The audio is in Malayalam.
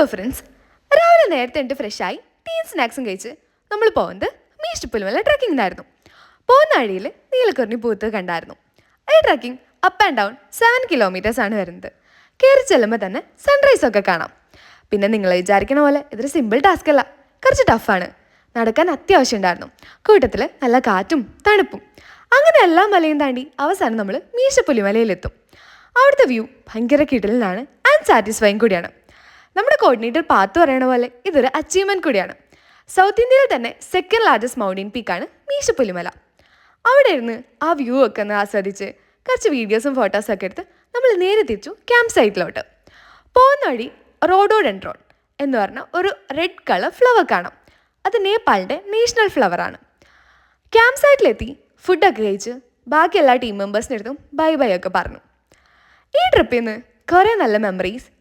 ഹലോ ഫ്രണ്ട്സ്, രാവിലെ നേരത്തെ എൻ്റെ ഫ്രഷായി ടീ സ്നാക്സും കഴിച്ച് നമ്മൾ പോകുന്നത് മീഷ്ടപ്പുലിമല ട്രക്കിങ്ങിനായിരുന്നു. പോകുന്ന വഴിയിൽ നീലക്കുറിഞ്ഞി പൂത്ത് കണ്ടായിരുന്നു. ഈ trekking up and down 7 kilometres ആണ് വരുന്നത്. കയറി ചെല്ലുമ്പോൾ തന്നെ സൺറൈസ് ഒക്കെ കാണാം. പിന്നെ നിങ്ങൾ വിചാരിക്കണ പോലെ ഇതൊരു സിമ്പിൾ ടാസ്ക് അല്ല, കുറച്ച് ടഫാണ്. നടക്കാൻ അത്യാവശ്യം ഉണ്ടായിരുന്നു. കൂട്ടത്തിൽ നല്ല കാറ്റും തണുപ്പും. അങ്ങനെ എല്ലാ മലയും താണ്ടി അവസാനം നമ്മൾ മീശപ്പുലിമലയിലെത്തും. അവിടുത്തെ വ്യൂ ഭയങ്കര കിടലിനാണ് ആൻഡ് സാറ്റിസ്ഫൈങ് കൂടിയാണ്. നമ്മുടെ കോർഡിനേറ്റർ പാത്ത് പറയണ പോലെ ഇതൊരു അച്ചീവ്മെൻറ്റ് കൂടിയാണ്. സൗത്ത് ഇന്ത്യയിൽ തന്നെ സെക്കൻഡ് ലാർജസ്റ്റ് മൗണ്ടൻ പീക്കാണ് മീശപ്പുലിമല. അവിടെ ഇരുന്ന് ആ വ്യൂ ഒക്കെ ഒന്ന് ആസ്വദിച്ച് കുറച്ച് വീഡിയോസും ഫോട്ടോസും ഒക്കെ എടുത്ത് നമ്മൾ നേരെ തിരിച്ചു ക്യാമ്പ് സൈറ്റിലോട്ട്. പോകുന്ന വഴി റോഡോഡെൻഡ്രോൺ എന്ന് പറഞ്ഞ ഒരു റെഡ് കളർ ഫ്ലവർ കാണാം. അത് നേപ്പാളിൻ്റെ നാഷണൽ ഫ്ലവറാണ്. ക്യാമ്പ് സൈറ്റിലെത്തി ഫുഡൊക്കെ കഴിച്ച് ബാക്കി എല്ലാ ടീം മെമ്പേഴ്സിൻ്റെ അടുത്തും ബൈ ബൈ ഒക്കെ പറഞ്ഞു. ഈ ട്രിപ്പിൽ നിന്ന് കുറേ നല്ല മെമ്മറീസ്